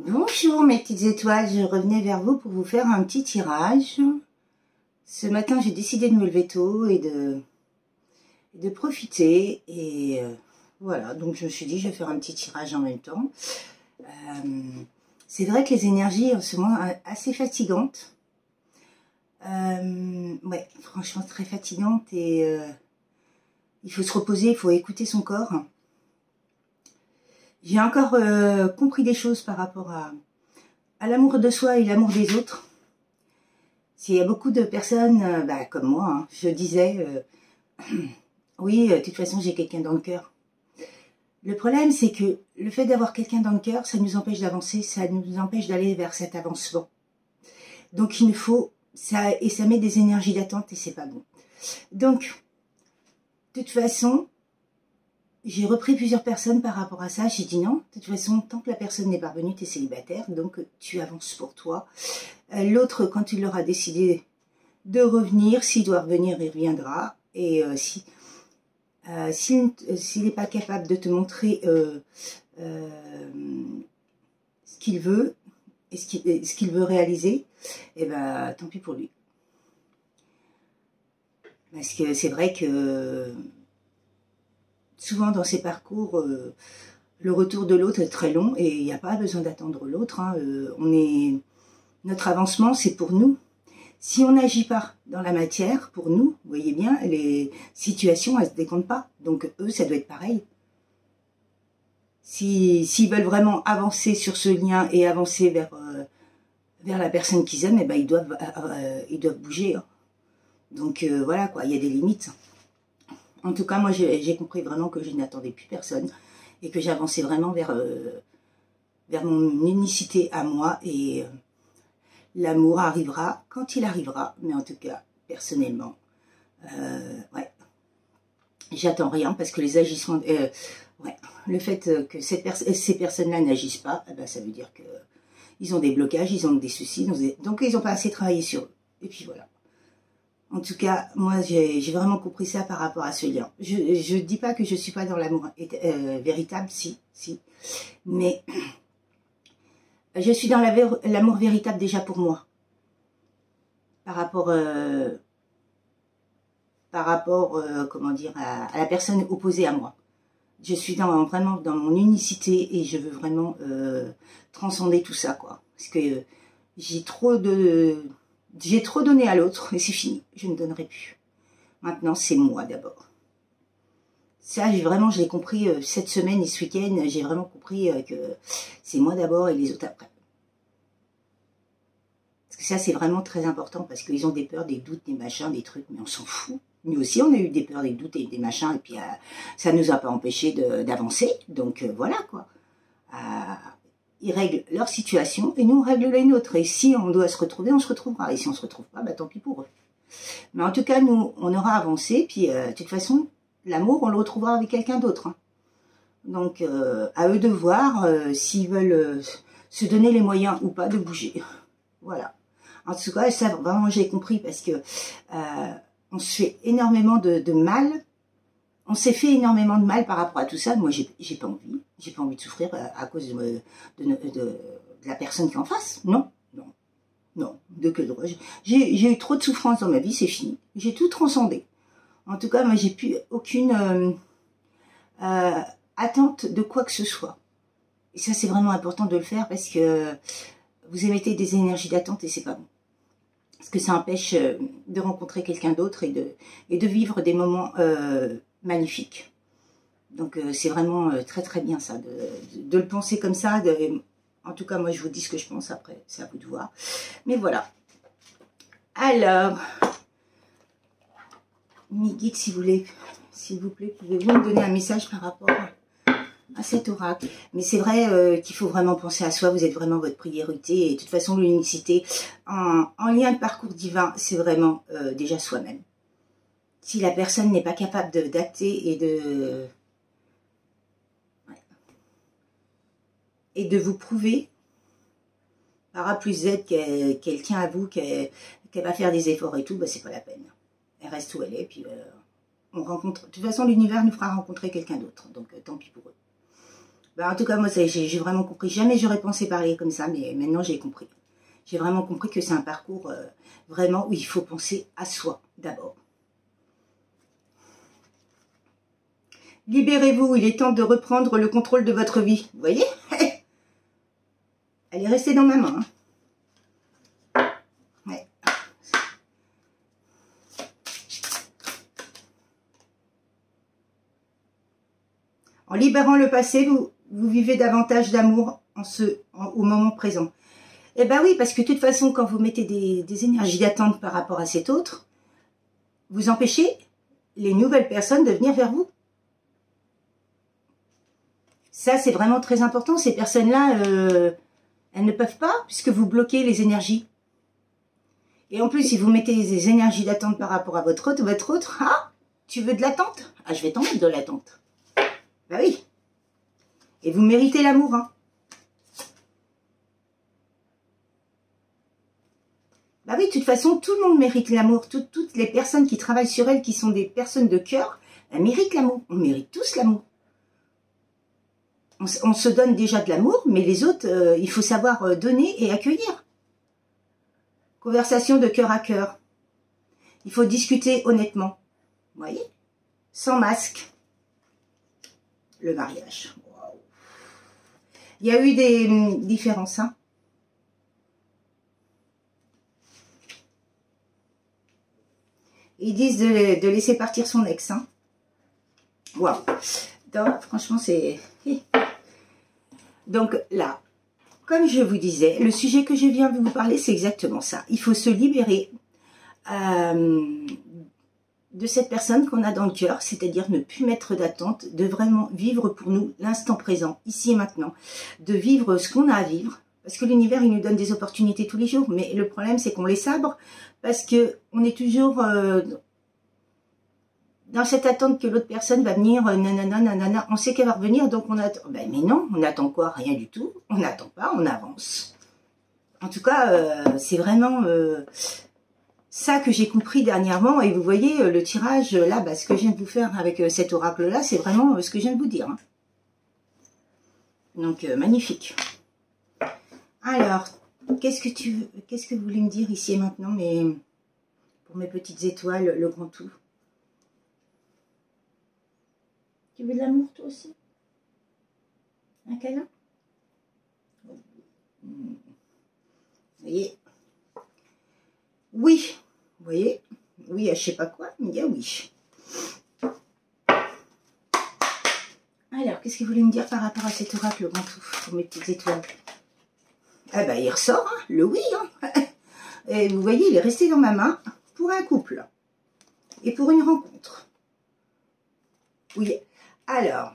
Bonjour mes petites étoiles, je revenais vers vous pour vous faire un petit tirage. Ce matin j'ai décidé de me lever tôt et de profiter et voilà, donc je me suis dit je vais faire un petit tirage en même temps. C'est vrai que les énergies en ce moment assez fatigantes. Ouais, franchement très fatigantes et il faut se reposer, il faut écouter son corps. J'ai encore compris des choses par rapport à l'amour de soi et l'amour des autres. S'il y a beaucoup de personnes comme moi, hein, je disais, oui, de toute façon j'ai quelqu'un dans le cœur. Le problème c'est que le fait d'avoir quelqu'un dans le cœur, ça nous empêche d'avancer, ça nous empêche d'aller vers cet avancement. Donc il faut, ça met des énergies d'attente et c'est pas bon. Donc, de toute façon, j'ai repris plusieurs personnes par rapport à ça. J'ai dit non, de toute façon, tant que la personne n'est pas revenue, tu es célibataire, donc tu avances pour toi. L'autre, quand il aura décidé de revenir, s'il doit revenir, il reviendra. Et s'il n'est pas capable de te montrer ce qu'il veut et ce qu'il veut réaliser, eh ben, tant pis pour lui. Parce que c'est vrai que souvent dans ces parcours, le retour de l'autre est très long et il n'y a pas besoin d'attendre l'autre. Hein. Notre avancement, c'est pour nous. Si on n'agit pas dans la matière, pour nous, vous voyez bien, les situations, elles ne se décomptent pas. Donc eux, ça doit être pareil. S'ils veulent vraiment avancer sur ce lien et avancer vers la personne qu'ils aiment, eh ben, ils doivent bouger. Hein. Donc voilà, quoi, il y a des limites. En tout cas, moi, j'ai compris vraiment que je n'attendais plus personne et que j'avançais vraiment vers mon unicité à moi et l'amour arrivera quand il arrivera. Mais en tout cas, personnellement, ouais, j'attends rien parce que les agissements, ouais, le fait que ces personnes-là n'agissent pas, eh ben, ça veut dire que ils ont des blocages, ils ont des soucis, donc ils n'ont pas assez travaillé sur eux. Et puis voilà. En tout cas, moi, j'ai vraiment compris ça par rapport à ce lien. Je ne dis pas que je ne suis pas dans l'amour véritable, si. Mais je suis dans l'amour véritable déjà pour moi. Par rapport comment dire, à la personne opposée à moi. Je suis vraiment dans mon unicité et je veux vraiment transcender tout ça, quoi. Parce que j'ai trop donné à l'autre et c'est fini, je ne donnerai plus. Maintenant, c'est moi d'abord. Ça, je l'ai compris cette semaine et ce week-end, j'ai vraiment compris que c'est moi d'abord et les autres après. Parce que ça, c'est vraiment très important parce qu'ils ont des peurs, des doutes, des machins, des trucs, mais on s'en fout. Nous aussi, on a eu des peurs, des doutes et des machins, et puis ça ne nous a pas empêché d'avancer. Donc voilà, quoi. Ils règlent leur situation et nous, on règle la nôtre. Et si on doit se retrouver, on se retrouvera. Et si on ne se retrouve pas, bah, tant pis pour eux. Mais en tout cas, nous, on aura avancé. Puis, de toute façon, l'amour, on le retrouvera avec quelqu'un d'autre. Hein. Donc, à eux de voir s'ils veulent se donner les moyens ou pas de bouger. Voilà. En tout cas, ça, vraiment, j'ai compris parce que on se fait énormément de mal. On s'est fait énormément de mal par rapport à tout ça. Moi, j'ai pas envie. J'ai pas envie de souffrir à cause de la personne qui est en face. Non, non, non. De que droit. J'ai eu trop de souffrance dans ma vie, c'est fini. J'ai tout transcendé. En tout cas, moi, j'ai plus aucune attente de quoi que ce soit. Et ça, c'est vraiment important de le faire parce que vous émettez des énergies d'attente et c'est pas bon. Parce que ça empêche de rencontrer quelqu'un d'autre et de vivre des moments magnifiques. Donc c'est vraiment très très bien ça, de le penser comme ça. En tout cas, moi je vous dis ce que je pense, après c'est à vous de voir. Mais voilà. Alors, mes guides, s'il vous plaît, pouvez-vous me donner un message par rapport à cet oracle. Mais c'est vrai qu'il faut vraiment penser à soi, vous êtes vraiment votre priorité, et de toute façon l'unicité en lien de parcours divin, c'est vraiment déjà soi-même. Si la personne n'est pas capable d'acter et de vous prouver par A plus Z qu'elle tient à vous, qu'elle va faire des efforts et tout, bah, c'est pas la peine. Elle reste où elle est, puis on rencontre. De toute façon, l'univers nous fera rencontrer quelqu'un d'autre, donc tant pis pour eux. Bah, en tout cas, moi, j'ai vraiment compris. Jamais j'aurais pensé parler comme ça, mais maintenant, j'ai compris. J'ai vraiment compris que c'est un parcours vraiment où il faut penser à soi d'abord. Libérez-vous, il est temps de reprendre le contrôle de votre vie. Vous voyez? Elle est restée dans ma main. Hein. Ouais. En libérant le passé, vous vivez davantage d'amour au moment présent. Eh bien oui, parce que de toute façon, quand vous mettez des énergies d'attente par rapport à cet autre, vous empêchez les nouvelles personnes de venir vers vous. Ça, c'est vraiment très important. Ces personnes-là, elles ne peuvent pas, puisque vous bloquez les énergies. Et en plus, si vous mettez des énergies d'attente par rapport à votre autre, ah, tu veux de l'attente? Ah, je vais t'en mettre de l'attente. Bah oui. Et vous méritez l'amour, hein. Bah oui, de toute façon, tout le monde mérite l'amour. Toutes les personnes qui travaillent sur elles, qui sont des personnes de cœur, elles méritent l'amour. On mérite tous l'amour. On se donne déjà de l'amour, mais les autres, il faut savoir donner et accueillir. Conversation de cœur à cœur. Il faut discuter honnêtement. Vous voyez? Sans masque. Le mariage. Wow. Il y a eu des différences, hein. Ils disent de laisser partir son ex. Hein. Waouh. Franchement, c'est... Donc là, comme je vous disais, le sujet que je viens de vous parler, c'est exactement ça. Il faut se libérer de cette personne qu'on a dans le cœur, c'est-à-dire ne plus mettre d'attente, de vraiment vivre pour nous l'instant présent, ici et maintenant, de vivre ce qu'on a à vivre, parce que l'univers, il nous donne des opportunités tous les jours, mais le problème, c'est qu'on les sabre, parce qu'on est toujours dans cette attente que l'autre personne va venir, nanana, nanana, on sait qu'elle va revenir, donc on attend. Ben, mais non, on n'attend quoi? Rien du tout, on n'attend pas, on avance. En tout cas, c'est vraiment ça que j'ai compris dernièrement, et vous voyez, le tirage, là, bah, ce que je viens de vous faire avec cet oracle-là, c'est vraiment ce que je viens de vous dire. Hein. Donc, magnifique. Alors, qu'est-ce que vous voulez me dire ici et maintenant, mais pour mes petites étoiles, le grand tout? Tu veux de l'amour, toi aussi? Un câlin? Vous voyez? Oui. Vous voyez? Oui, à je sais pas quoi, mais il y a oui. Alors, qu'est-ce que vous voulez me dire par rapport à cet oracle, le grand tout, pour mes petites étoiles? Ah bah, il ressort, hein, le oui. Hein. Et vous voyez, il est resté dans ma main pour un couple et pour une rencontre. Oui. Alors,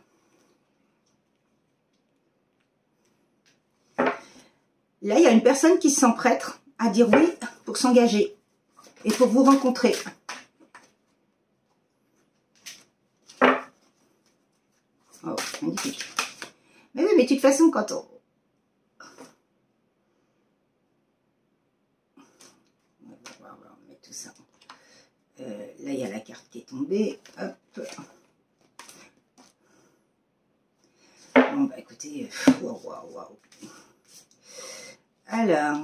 là, il y a une personne qui se sent prête à dire oui pour s'engager et pour vous rencontrer. Oh, magnifique. Mais oui, mais de toute façon, quand on... On va mettre tout ça. Là, il y a la carte qui est tombée. Hop. Bon, bah écoutez, waouh. Alors,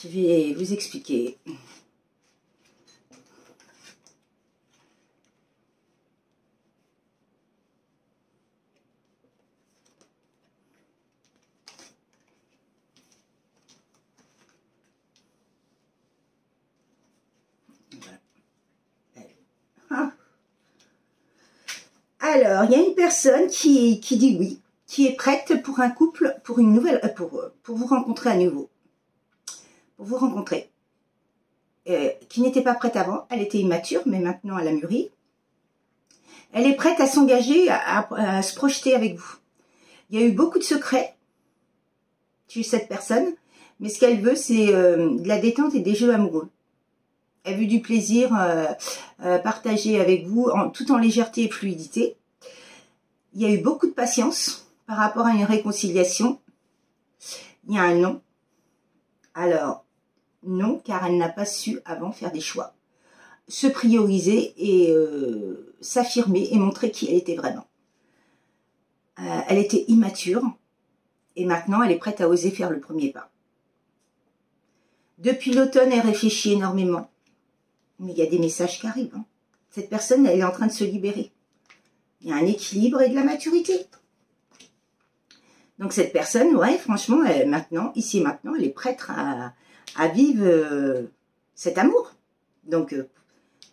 je vais vous expliquer. Alors, il y a une personne qui dit oui, qui est prête pour un couple, pour une nouvelle, pour vous rencontrer à nouveau. Pour vous rencontrer. Qui n'était pas prête avant, elle était immature, mais maintenant elle a mûri. Elle est prête à s'engager, à se projeter avec vous. Il y a eu beaucoup de secrets chez cette personne, mais ce qu'elle veut, c'est de la détente et des jeux amoureux. Elle veut du plaisir partagé avec vous, tout en légèreté et fluidité. Il y a eu beaucoup de patience par rapport à une réconciliation. Il y a un non. Alors, non, car elle n'a pas su avant faire des choix. Se prioriser et s'affirmer et montrer qui elle était vraiment. Elle était immature. Et maintenant, elle est prête à oser faire le premier pas. Depuis l'automne, elle réfléchit énormément. Mais il y a des messages qui arrivent. Hein. Cette personne, elle est en train de se libérer. Il y a un équilibre et de la maturité. Donc cette personne, ouais, franchement, maintenant, ici et maintenant, elle est prête à vivre cet amour. Donc,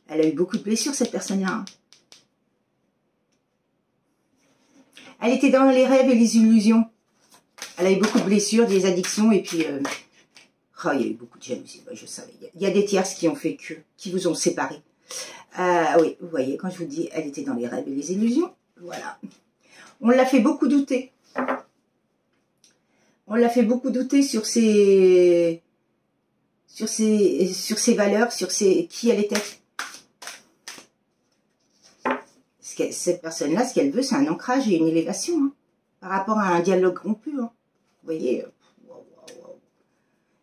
elle a eu beaucoup de blessures, cette personne-là. Elle était dans les rêves et les illusions. Elle a eu beaucoup de blessures, des addictions, et puis... oh, il y a eu beaucoup de jalousie, je savais. Il y a des tierces qui ont fait que, qui vous ont séparés. Oui, vous voyez, quand je vous dis, elle était dans les rêves et les illusions, voilà. On l'a fait beaucoup douter. On l'a fait beaucoup douter sur ses valeurs, sur qui elle était. Cette personne-là, ce qu'elle veut, c'est un ancrage et une élévation, hein, par rapport à un dialogue rompu. Hein. Vous voyez,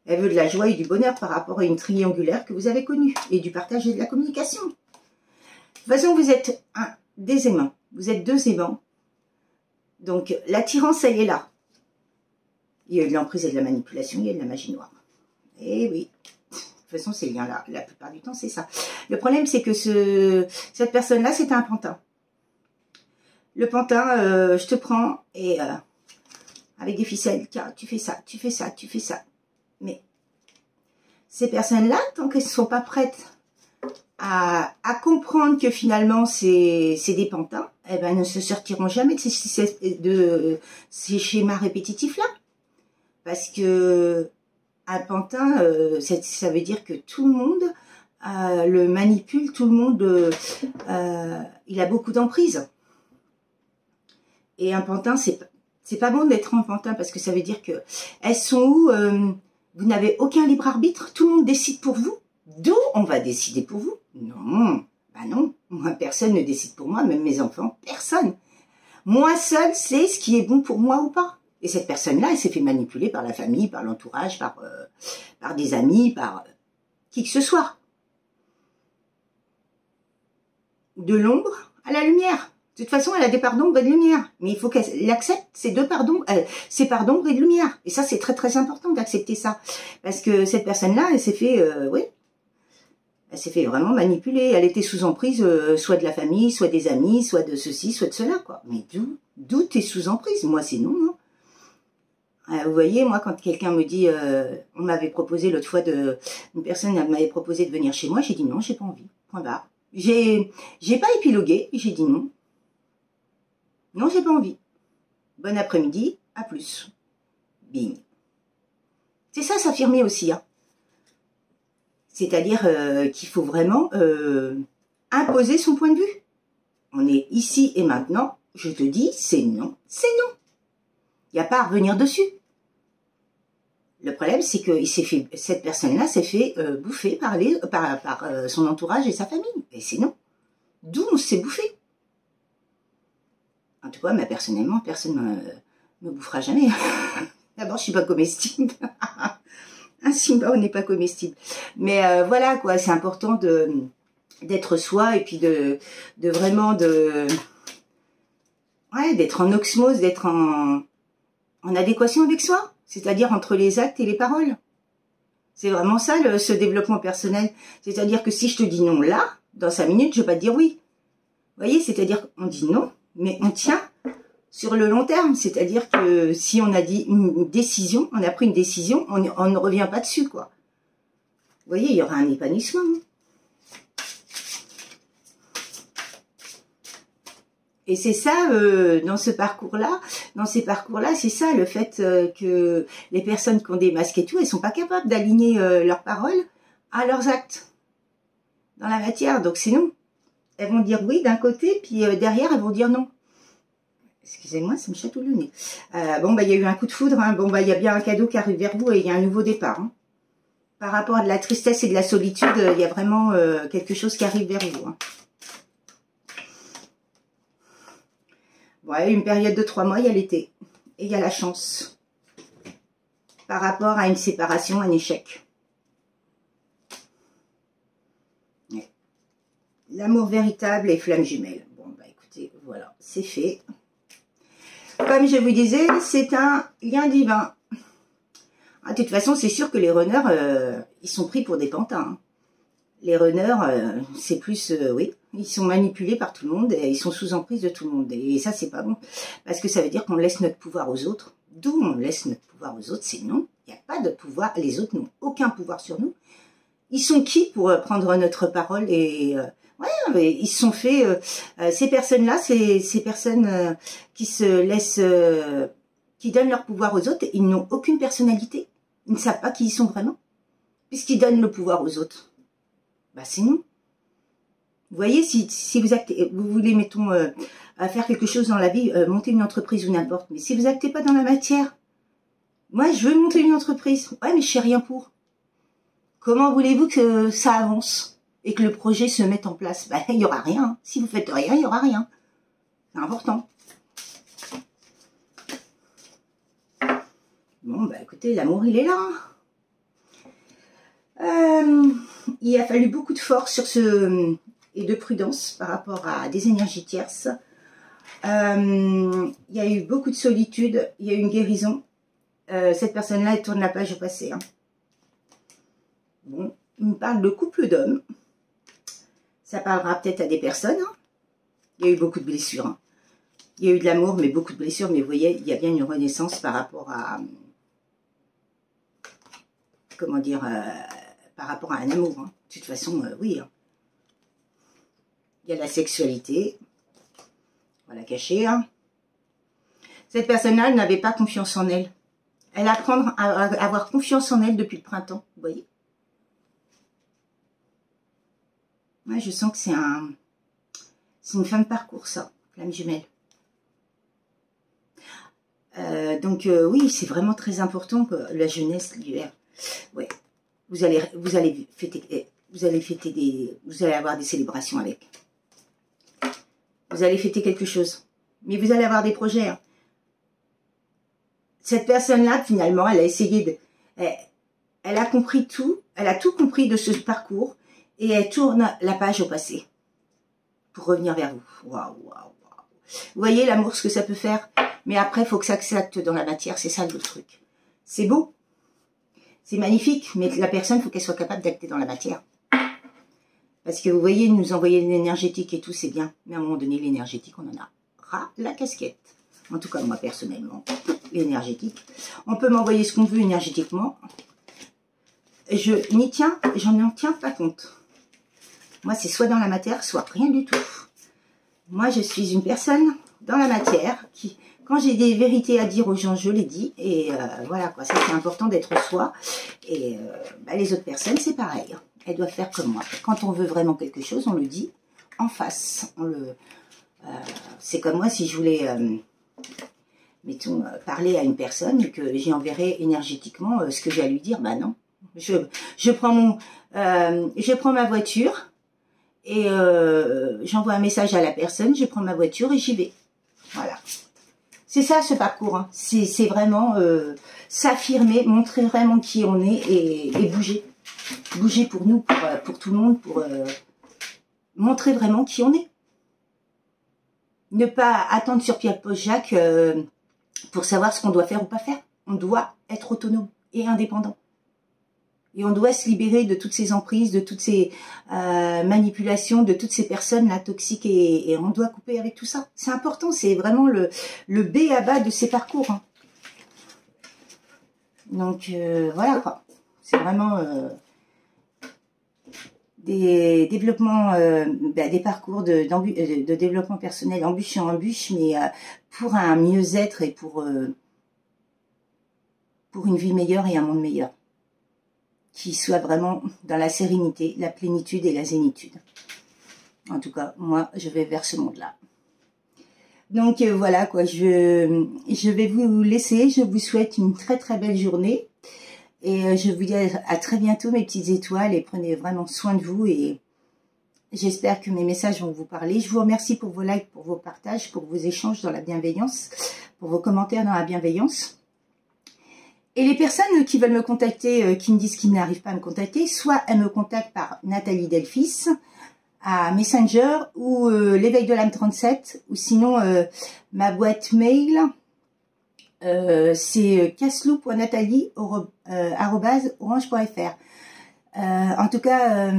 elle veut de la joie et du bonheur par rapport à une triangulaire que vous avez connue, et du partage et de la communication. De toute façon, vous êtes des aimants, vous êtes deux aimants. Donc, l'attirance, elle est là. Il y a eu de l'emprise et de la manipulation, il y a de la magie noire. Et oui, de toute façon, ces liens-là, la plupart du temps, c'est ça. Le problème, c'est que cette personne-là, c'est un pantin. Le pantin, je te prends et avec des ficelles, tiens, tu fais ça, tu fais ça, tu fais ça. Mais ces personnes-là, tant qu'elles ne sont pas prêtes à comprendre que finalement, c'est des pantins, eh ben, elles ne se sortiront jamais de ces schémas répétitifs-là. Parce que un pantin, ça veut dire que tout le monde le manipule, tout le monde, il a beaucoup d'emprise. Et un pantin, c'est pas bon d'être un pantin parce que ça veut dire que elles sont où vous n'avez aucun libre arbitre, tout le monde décide pour vous. D'où on va décider pour vous? Non, bah non, moi personne ne décide pour moi, même mes enfants, personne. Moi seule, c'est ce qui est bon pour moi ou pas. Et cette personne-là, elle s'est fait manipuler par la famille, par l'entourage, par des amis, par qui que ce soit. De l'ombre à la lumière. De toute façon, elle a des parts d'ombre et de lumière. Mais il faut qu'elle accepte ces deux parts d'ombre, ces parts d'ombre et de lumière. Et ça, c'est très très important d'accepter ça. Parce que cette personne-là, elle s'est fait, oui, elle s'est fait vraiment manipuler. Elle était sous emprise, soit de la famille, soit des amis, soit de ceci, soit de cela, quoi. Mais d'où t'es sous emprise? Moi, c'est non, hein. Vous voyez, moi, quand quelqu'un me dit, on m'avait proposé l'autre fois une personne m'avait proposé de venir chez moi, j'ai dit non, j'ai pas envie. Point barre. J'ai pas épilogué, j'ai dit non. Non, j'ai pas envie. Bon après-midi, à plus. Bing. C'est ça, s'affirmer aussi, hein. C'est-à-dire qu'il faut vraiment imposer son point de vue. On est ici et maintenant, je te dis, c'est non, c'est non. Il n'y a pas à revenir dessus. Le problème, c'est que cette personne-là s'est fait bouffer par son entourage et sa famille. Et c'est non. D'où on s'est bouffé. En tout cas, moi, personnellement, personne me bouffera jamais. D'abord, je suis pas comestible. Un Simba, on n'est pas comestible. Mais voilà, quoi, c'est important d'être soi et puis de vraiment ouais, d'être en osmose, d'être en adéquation avec soi. C'est-à-dire entre les actes et les paroles. C'est vraiment ça, ce développement personnel. C'est-à-dire que si je te dis non là, dans 5 minutes, je vais pas te dire oui. Vous voyez, c'est-à-dire qu'on dit non, mais on tient sur le long terme. C'est-à-dire que si on a dit une décision, on a pris une décision, on ne revient pas dessus, quoi. Vous voyez, il y aura un épanouissement. Hein. Et c'est ça, dans ces parcours-là, c'est ça, le fait que les personnes qui ont des masques et tout, elles sont pas capables d'aligner leurs paroles à leurs actes dans la matière. Donc c'est non. Elles vont dire oui d'un côté, puis derrière, elles vont dire non. Excusez-moi, ça me chatouille le nez. Bon, bah, il y a eu un coup de foudre. Hein. Bon, bah, il y a bien un cadeau qui arrive vers vous et il y a un nouveau départ. Hein. Par rapport à de la tristesse et de la solitude, il y a vraiment quelque chose qui arrive vers vous. Hein. Ouais, une période de 3 mois, il y a l'été. Et il y a la chance. Par rapport à une séparation, un échec. Ouais. L'amour véritable et flamme jumelle. Bon, bah écoutez, voilà, c'est fait. comme je vous disais, c'est un lien divin. Ah, de toute façon, c'est sûr que les runners, ils sont pris pour des pantins. Hein. Les runners, c'est plus, oui, ils sont manipulés par tout le monde et ils sont sous emprise de tout le monde. Et ça, c'est pas bon. Parce que ça veut dire qu'on laisse notre pouvoir aux autres. D'où on laisse notre pouvoir aux autres, c'est non. Il n'y a pas de pouvoir. Les autres n'ont aucun pouvoir sur nous. Ils sont qui pour prendre notre parole et ouais, ils se sont fait ces personnes-là, ces personnes qui se laissent, qui donnent leur pouvoir aux autres, ils n'ont aucune personnalité. Ils ne savent pas qui ils sont vraiment, puisqu'ils donnent le pouvoir aux autres. Bah c'est nous. Vous voyez, si vous actez, vous voulez, mettons, faire quelque chose dans la vie, monter une entreprise ou n'importe, mais si vous actez pas dans la matière, moi je veux monter une entreprise, ouais, mais je sais rien pour. Comment voulez-vous que ça avance et que le projet se mette en place? Ben, il n'y aura rien. Si vous faites rien, il n'y aura rien. C'est important. Bon, bah écoutez, l'amour, il est là. Il a fallu beaucoup de force sur et de prudence par rapport à des énergies tierces. Il y a eu beaucoup de solitude, il y a eu une guérison. Cette personne-là, elle tourne la page au passé. Hein. Bon, il me parle de couple d'hommes. Ça parlera peut-être à des personnes. Hein. Il y a eu beaucoup de blessures. Hein. Il y a eu de l'amour, mais beaucoup de blessures. Mais vous voyez, il y a bien une renaissance par rapport à... Comment dire, par rapport à un amour. Hein. De toute façon, oui. Hein. Il y a la sexualité. On va la cacher. Hein. Cette personne-là n'avait pas confiance en elle. Elle apprend à avoir confiance en elle depuis le printemps. Vous voyez. Ouais, je sens que c'est une fin de parcours, ça, flamme jumelle. Donc oui, c'est vraiment très important que la jeunesse, l'hiver. Ouais, vous allez avoir des célébrations avec. Vous allez fêter quelque chose, mais vous allez avoir des projets. Hein. Cette personne-là, finalement, elle a essayé de, elle a compris tout, elle a tout compris de ce parcours et elle tourne la page au passé pour revenir vers vous. Waouh, waouh, waouh. Vous voyez l'amour, ce que ça peut faire. Mais après, il faut que ça s'acte dans la matière. C'est ça le truc. C'est beau. C'est magnifique. Mais la personne, il faut qu'elle soit capable d'acter dans la matière. Parce que vous voyez, nous envoyer l'énergétique et tout, c'est bien. Mais à un moment donné, l'énergétique, on en a ras la casquette. En tout cas, moi, personnellement, l'énergétique. On peut m'envoyer ce qu'on veut énergétiquement. Je n'y tiens, j'en tiens pas compte. Moi, c'est soit dans la matière, soit rien du tout. Moi, je suis une personne dans la matière qui... Quand j'ai des vérités à dire aux gens, je les dis. Et voilà, quoi. Ça, c'est important d'être soi. Et les autres personnes, c'est pareil. Elles doivent faire comme moi. Quand on veut vraiment quelque chose, on le dit en face. C'est comme moi, si je voulais, mettons, parler à une personne et que j'y enverrais énergétiquement ce que j'ai à lui dire, bah non. Je prends ma voiture et j'envoie un message à la personne, je prends ma voiture et j'y vais. Voilà. C'est ça ce parcours, hein. C'est vraiment s'affirmer, montrer vraiment qui on est et bouger. Bouger pour nous, pour tout le monde, pour montrer vraiment qui on est. Ne pas attendre sur Pierre-Paul-Jacques pour savoir ce qu'on doit faire ou pas faire. On doit être autonome et indépendant. Et on doit se libérer de toutes ces emprises, de toutes ces manipulations, de toutes ces personnes-là toxiques et on doit couper avec tout ça. C'est important, c'est vraiment le B à bas de ces parcours. Hein. Donc voilà quoi. C'est vraiment des développements, des parcours de développement personnel, embûche en embûche, mais pour un mieux-être et pour une vie meilleure et un monde meilleur. Qui soit vraiment dans la sérénité, la plénitude et la zénitude. En tout cas, moi, je vais vers ce monde-là. Donc voilà quoi, je vais vous laisser. Je vous souhaite une très très belle journée. Et je vous dis à très bientôt mes petites étoiles. Et prenez vraiment soin de vous. Et j'espère que mes messages vont vous parler. Je vous remercie pour vos likes, pour vos partages, pour vos échanges dans la bienveillance, pour vos commentaires dans la bienveillance. Et les personnes qui veulent me contacter, qui me disent qu'ils n'arrivent pas à me contacter, soit elles me contactent par Nathalie Delphis, à Messenger, ou l'éveil de l'âme 37, ou sinon ma boîte mail, c'est casselou.nathalie@orange.fr. En tout cas,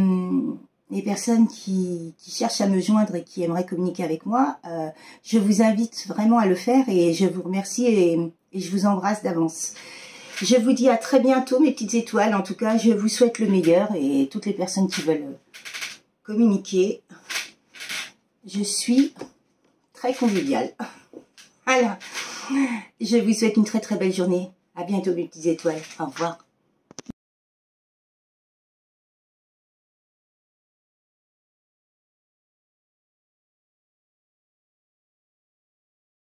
les personnes qui cherchent à me joindre et qui aimeraient communiquer avec moi, je vous invite vraiment à le faire et je vous remercie et je vous embrasse d'avance. Je vous dis à très bientôt mes petites étoiles. En tout cas, je vous souhaite le meilleur et toutes les personnes qui veulent communiquer, je suis très conviviale. Voilà. Je vous souhaite une très très belle journée. À bientôt mes petites étoiles. Au revoir.